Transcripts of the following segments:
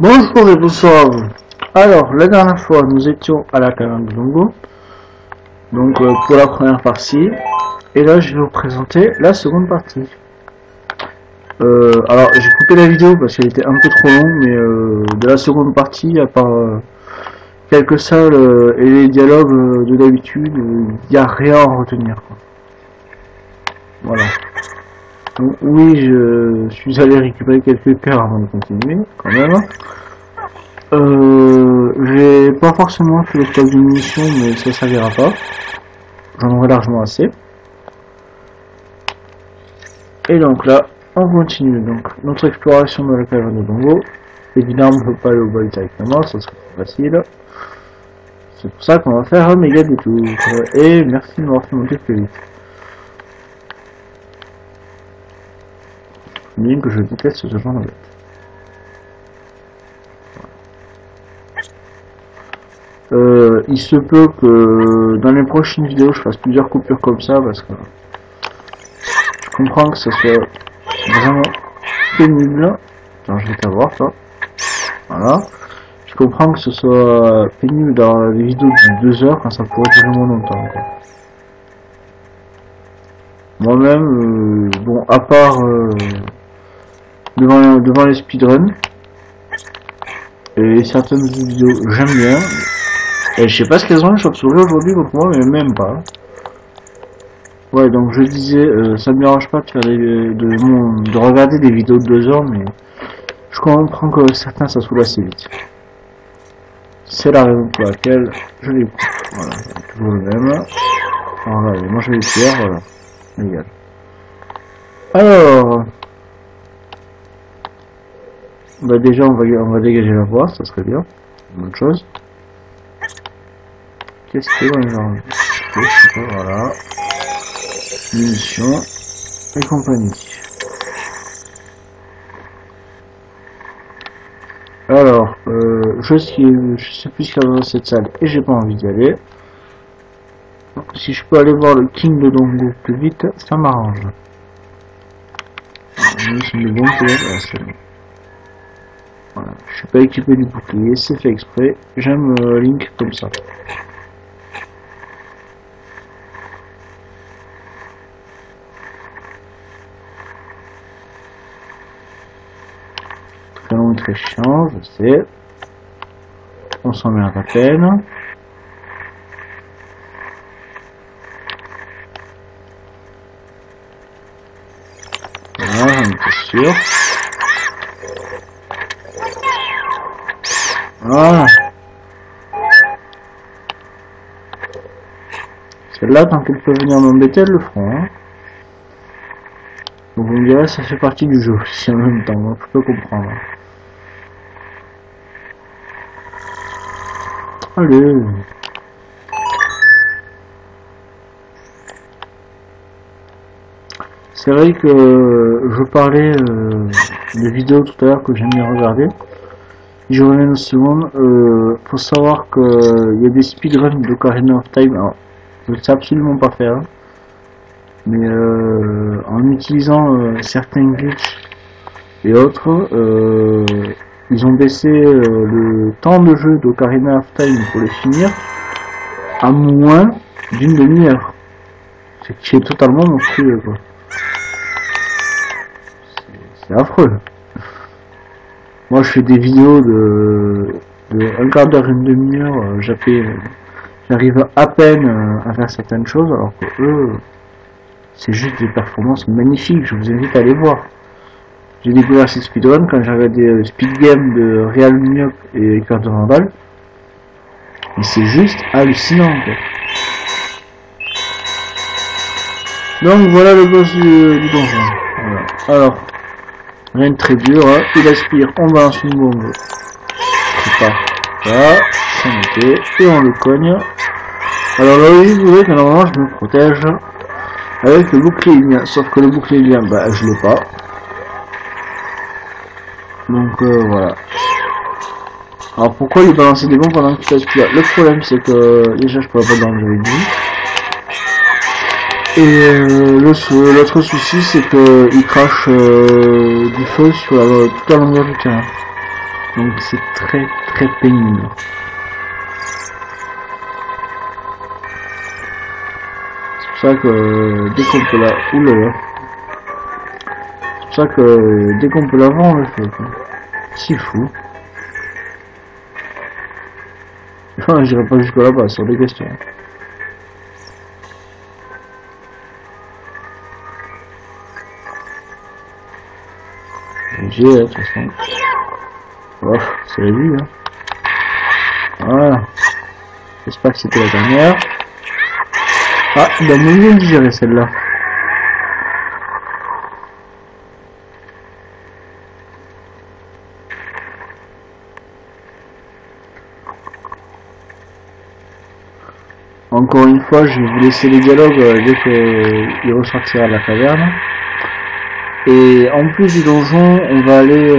Bonjour et bonsoir à vous. Alors, la dernière fois, nous étions à la caverne de Longo, donc pour la première partie, et là, je vais vous présenter la seconde partie. Alors, j'ai coupé la vidéo parce qu'elle était un peu trop longue, mais de la seconde partie, à part quelques salles et les dialogues de d'habitude, il n'y a rien à en retenir, quoi. Voilà. Donc, oui, je suis allé récupérer quelques cœurs avant de continuer, quand même. J'ai pas forcément fait le stock de munitions, mais ça servira pas. J'en aurai largement assez. Et donc là, on continue. Donc notre exploration de la caverne de Longo. Évidemment, on peut pas aller au bol directement, ça serait plus facile. C'est pour ça qu'on va faire un méga détour. Et merci de m'avoir fait monter plus vite. Bien que je déteste ce genre de bête. Il se peut que dans les prochaines vidéos je fasse plusieurs coupures comme ça parce que je comprends que ça soit vraiment pénible. Alors je vais t'avoir ça. Voilà. Je comprends que ce soit pénible dans les vidéos de 2 heures quand ça pourrait durer moins longtemps, quoi. Moi-même, bon, à part devant les speedruns et certaines vidéos, j'aime bien. Et je sais pas ce qu'elles ont les chauves-souris aujourd'hui contre moi, mais même pas. Ouais, donc je disais, ça me dérange pas de faire de regarder des vidéos de 2 heures, mais je comprends que certains ça saoule assez vite. C'est la raison pour laquelle je les coupe. Voilà, toujours le même. Alors là, moi je vais les faire, voilà. Égal. Alors, bah déjà on va dégager la voie, ça serait bien. Bonne chose. Qu'est-ce que dans les gens? Je sais pas, voilà. Munitions et compagnie. Alors, je sais plus ce qu'il y a dans cette salle et j'ai pas envie d'y aller. Donc, si je peux aller voir le King de Longo plus vite, ça m'arrange. Voilà, je suis pas équipé du bouclier, c'est fait exprès. J'aime Link comme ça. Très long et très chiant, je sais. On s'en met à peine. Voilà, j'en étais sûr. Voilà. Celle-là, tant qu'elle peut venir m'embêter, elles le feront. Hein. Donc vous me direz, ça fait partie du jeu, si en même temps, moi, je peux comprendre. Allez. C'est vrai que je parlais des vidéos tout à l'heure que j'aime bien regarder. Je reviens une seconde. Faut savoir qu'il y a des speedruns de Ocarina of Time. Alors, je ne sais absolument pas faire. Mais en utilisant certains glitches et autres, ils ont baissé le temps de jeu d'Ocarina of Time pour les finir à moins d'une demi-heure. C'est totalement monstrueux, quoi. C'est affreux. Moi je fais des vidéos de un quart d'heure, une demi-heure, j'arrive à peine à faire certaines choses, alors que eux, c'est juste des performances magnifiques, je vous invite à aller voir. J'ai découvert ces speedruns quand j'avais des speed games de Real Miniop et Cœur de Vandal. Et c'est juste hallucinant, quoi. Donc voilà le boss du donjon. Voilà. Alors, rien de très dur, hein. Il aspire, on balance une bombe. C'est pas ça, c'est noté, et on le cogne. Alors là, vous voyez que normalement je me protège avec le bouclier lien, sauf que le bouclier lien, bah je l'ai pas. Donc voilà. Alors pourquoi lui balancer des bombes pendant qu'il aspire? Le problème c'est que déjà je pourrais pas dans le dit. Et l'autre souci c'est que il crache du feu sur toute la longueur du terrain. Donc c'est très très pénible. C'est pour ça que dès qu'on peut la... Oulala. C'est pour ça que dès qu'on peut la vendre, on le fait. C'est fou. Enfin, j'irai pas jusque là-bas, sur des questions. J'ai, de toute façon. Oh, c'est la vie, hein. Voilà. J'espère que c'était la dernière. Ah, il a mieux digéré celle-là. Encore une fois, je vais vous laisser les dialogues dès qu'il ressortira de la caverne. Et en plus du donjon, on va aller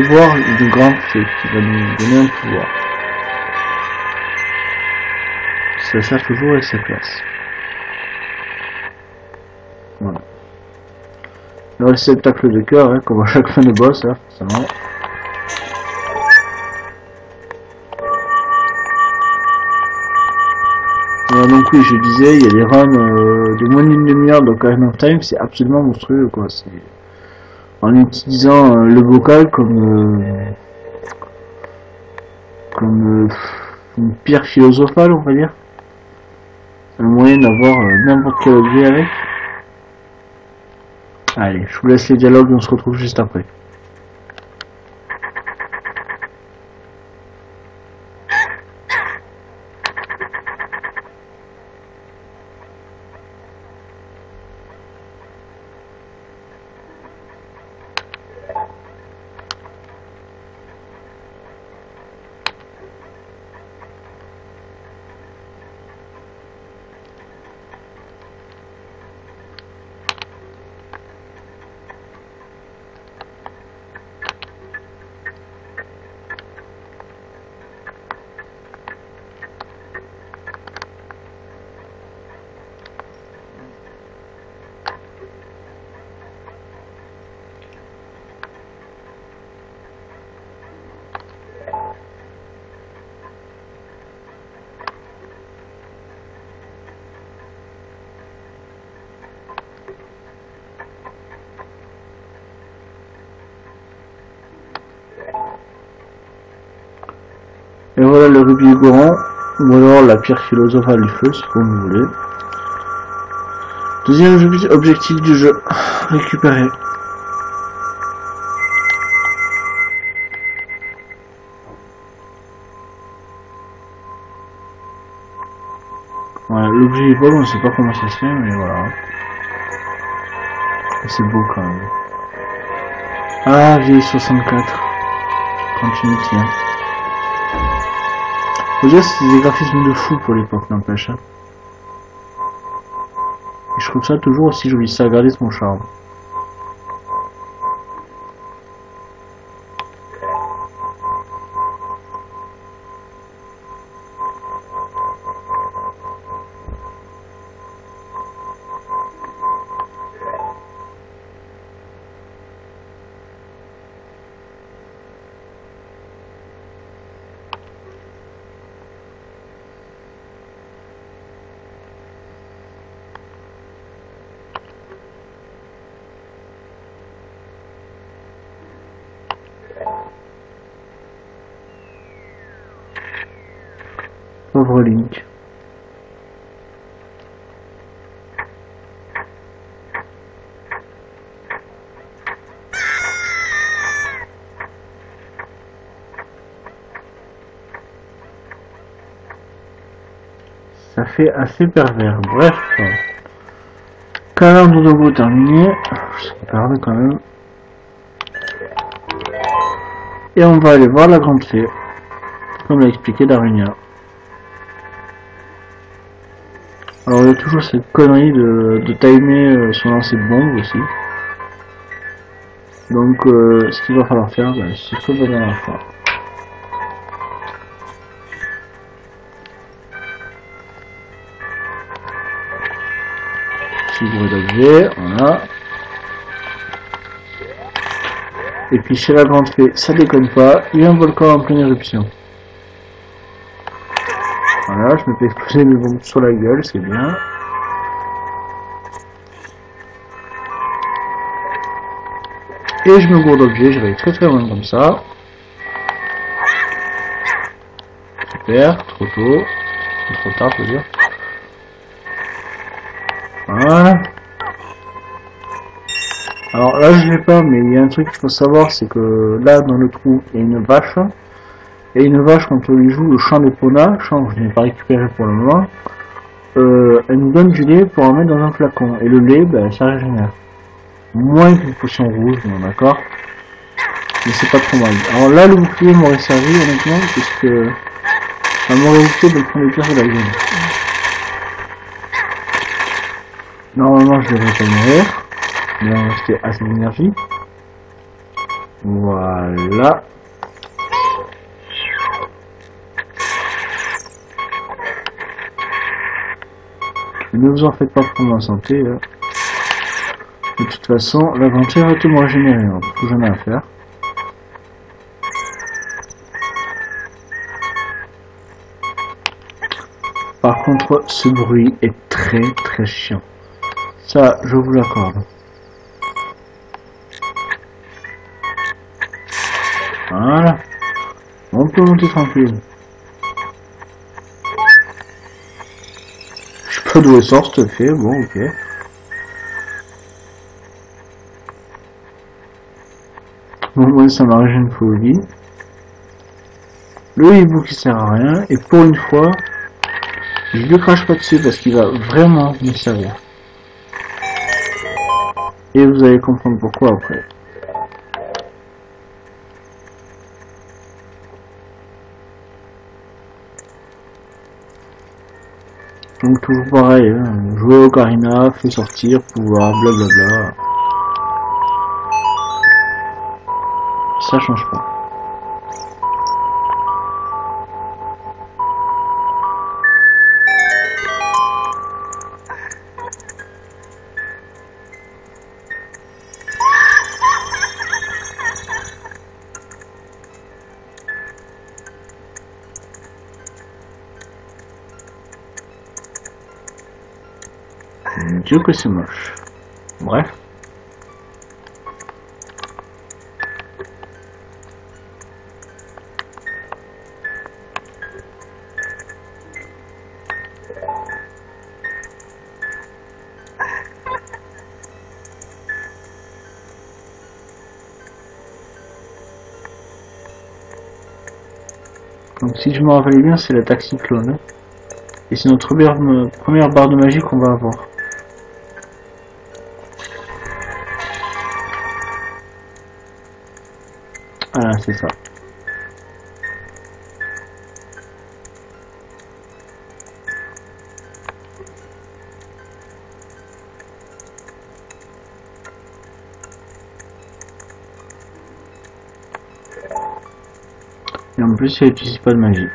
voir une grande fée qui va nous donner un pouvoir. Ça sert toujours avec sa place. Voilà. Le réceptacle de cœur, hein, comme à chaque fin de boss, hein, forcément. Voilà, donc oui, je disais, il y a des runs de moins d'une demi-heure dans Ocarina of Time, c'est absolument monstrueux, quoi. C'est en utilisant le bocal comme une pierre philosophale, on va dire. Un moyen d'avoir n'importe quel objet avec. Allez, je vous laisse les dialogues et on se retrouve juste après. Et voilà le rubis Goron, ou alors la pierre philosophale du feu, si vous voulez. Deuxième objectif du jeu, récupérer. Voilà, l'objet est pas long, on sait pas comment ça se fait, mais voilà. C'est beau quand même. Ah, vieille 64. Continuity, hein. Faut dire c'est des graphismes de fou pour l'époque, n'empêche. Hein. Et je trouve ça toujours aussi joli, ça a gardé son charme. Pauvre Link. Ça fait assez pervers. Bref. Caverne de Dogo terminé. C'est pervers quand même. Et on va aller voir la grande fée. Comme l'a expliqué Darunia. Alors il y a toujours cette connerie de timer son lancer de bombe aussi. Donc ce qu'il va falloir faire, c'est ce que la fois. Fibre d'objet, voilà. Et puis chez la grande fée, ça déconne pas, il y a un volcan en pleine éruption. Voilà, je me fais exploser mes bombes sur la gueule, c'est bien. Et je me gourde d'objets, je vais aller très loin comme ça. Super, trop tôt. Trop tard, faut dire. Voilà. Alors là, je l'ai pas, mais il y a un truc qu'il faut savoir, c'est que là, dans le trou, il y a une vache. Et une vache, quand on lui joue le champ d'Epona, champ que je n'ai pas récupéré pour le moment, elle nous donne du lait pour en mettre dans un flacon. Et le lait, ben, ça régénère. Moins qu'une potion rouge, bon, d'accord. Mais c'est pas trop mal. Alors là, le bouclier m'aurait servi, honnêtement, puisque ça m'aurait évité de prendre les pierres de la gueule. Normalement, je devrais pas mourir. Il va me rester assez d'énergie. Voilà. Ne vous en faites pas pour ma santé. Hein. De toute façon, l'aventure va tout me régénérer. On n'a plus jamais à faire. Par contre, ce bruit est très chiant. Ça, je vous l'accorde. Voilà. On peut monter tranquille. Je sais pas d'où elle sort cette fée, bon ok. Bon, moi ça m'arrive une folie. Le hibou qui sert à rien, et pour une fois, je lui crache pas dessus parce qu'il va vraiment me servir. Et vous allez comprendre pourquoi après. Donc toujours pareil, hein, jouer au Ocarina, fait sortir, pouvoir, blablabla. Ça change pas. Dieu que c'est moche. Bref. Donc si je me rappelle bien, c'est l'attaque cyclone. Et c'est notre première barre de magie qu'on va avoir. Voilà, c'est ça. Et en plus, elle n'utilise pas de magie.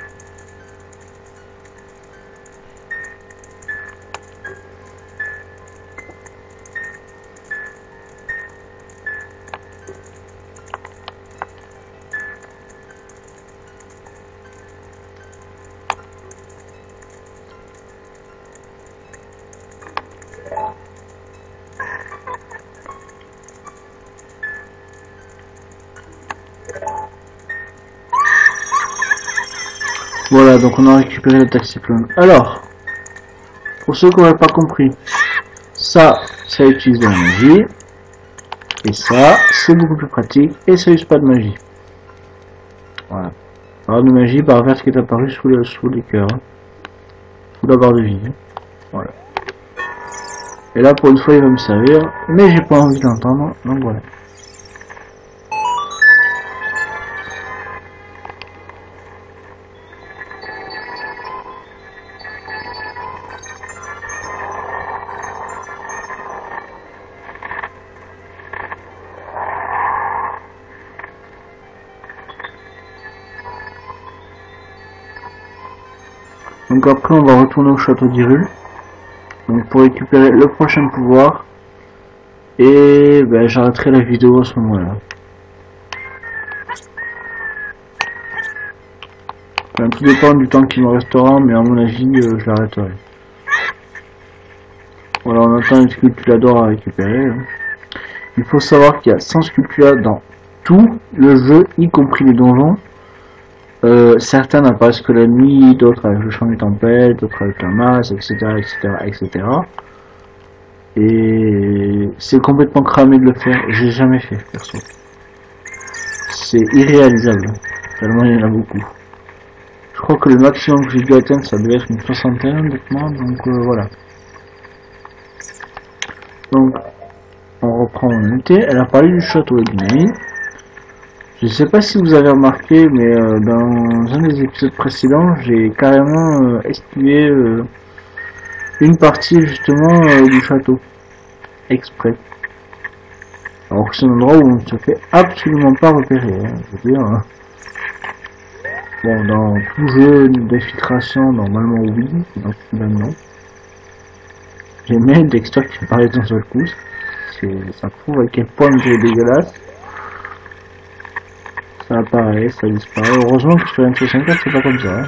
Voilà, donc on a récupéré l'attaque cyclone. Alors, pour ceux qui n'auraient pas compris, ça utilise de la magie. Et ça, c'est beaucoup plus pratique. Et ça use pas de magie. Voilà. Barre de magie, barre verte qui est apparue sous les cœurs. Hein. Sous la barre de vie. Hein. Voilà. Et là, pour une fois, il va me servir. Mais j'ai pas envie d'entendre. Donc voilà. Donc après on va retourner au château d'Hyrule, donc pour récupérer le prochain pouvoir, et ben, j'arrêterai la vidéo à ce moment là. Enfin, tout dépend du temps qui me restera, mais à mon avis, je l'arrêterai. Voilà, on attend une sculptulador à récupérer. Il faut savoir qu'il y a 100 sculptulas dans tout le jeu, y compris les donjons. Certains n'apparaissent que la nuit, d'autres avec le champ des tempêtes, d'autres avec la masse, etc., etc., etc. Et c'est complètement cramé de le faire. J'ai jamais fait, perso. C'est irréalisable, tellement il y en a beaucoup. Je crois que le maximum que j'ai dû atteindre, ça devait être une soixantaine, honnêtement, donc voilà. Donc, on reprend mon unité. Elle a parlé du château et d'une amie. Je sais pas si vous avez remarqué, mais dans un des épisodes précédents, j'ai carrément esquivé une partie justement du château, exprès. Alors que c'est un endroit où on ne se fait absolument pas repérer, hein, je veux dire. Bon, dans tout jeu d'infiltration, normalement oui, dans celui-là non. J'ai même Dexter qui apparaît d'un seul coup, ça prouve à quel point le jeu est dégueulasse. Ça apparaît, ça disparaît. Heureusement que sur N64 c'est pas comme ça. Hein.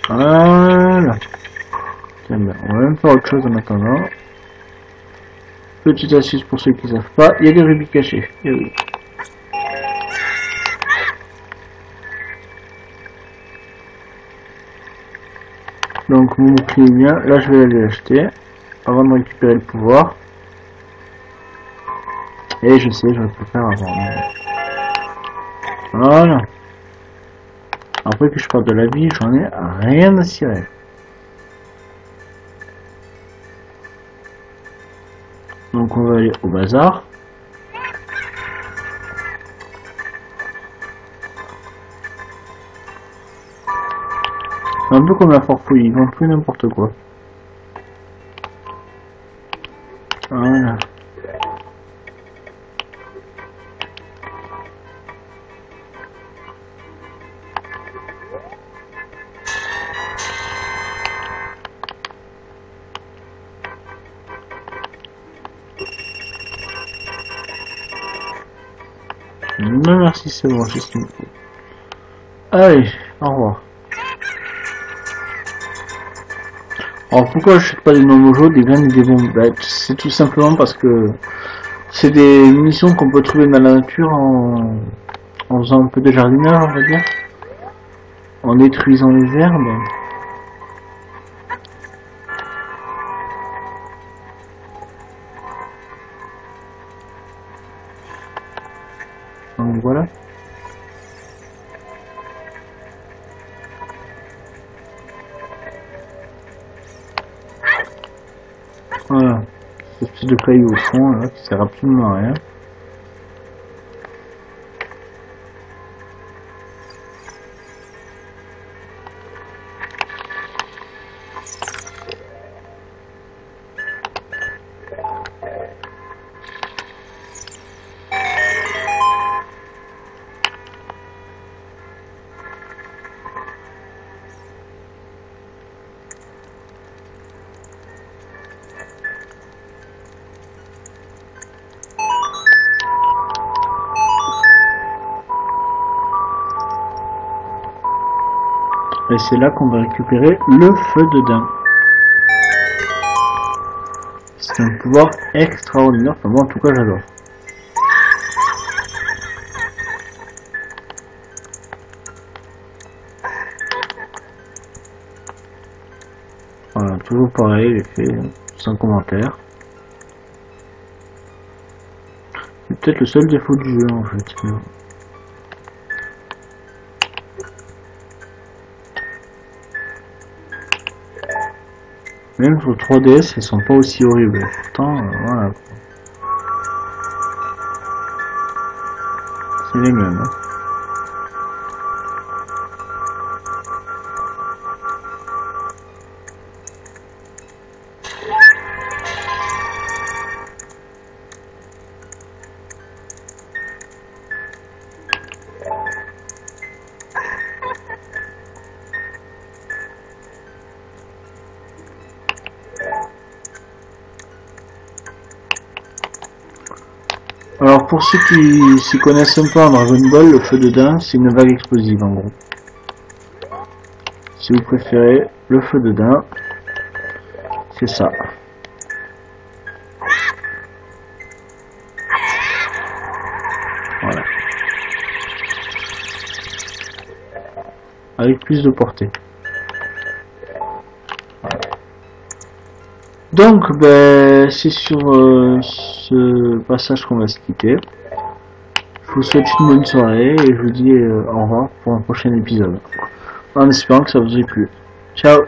Voilà. Tiens, ben, on va même faire autre chose en attendant. Petite astuce pour ceux qui savent pas, il y a des rubis cachés. Et oui. Donc mon bouclier est bien, là je vais aller l'acheter avant de récupérer le pouvoir. Et je sais, j'aurais pu le faire avant. Voilà. Après que je parle de la vie, j'en ai rien à cirer. Donc on va aller au bazar. Un peu comme la forfouille, ils vendent tout et n'importe quoi. Voilà. Non merci, c'est bon, c'est ce qu'il me faut. Allez, au revoir. Alors pourquoi je fais pas des nomojos, des graines et des bombes? Bah, c'est tout simplement parce que c'est des munitions qu'on peut trouver dans la nature en faisant un peu de jardinage, on va dire. En détruisant les herbes. Donc voilà. Voilà. Cette petite de caillou au fond là qui sert absolument à rien. Et c'est là qu'on va récupérer le feu de daim. C'est un pouvoir extraordinaire, enfin moi en tout cas j'adore. Voilà, toujours pareil, l'effet, sans commentaire. C'est peut-être le seul défaut du jeu en fait. Même sur 3DS, elles sont pas aussi horribles. Pourtant, voilà. C'est les mêmes. Hein. Alors pour ceux qui s'y connaissent un peu en Dragon Ball, le feu de daim c'est une vague explosive en gros. Si vous préférez, le feu de daim, c'est ça. Voilà. Avec plus de portée. Voilà. Donc, ben, c'est sur ce passage qu'on va se quitter. Je vous souhaite une bonne soirée et je vous dis au revoir pour un prochain épisode. En espérant que ça vous ait plu. Ciao!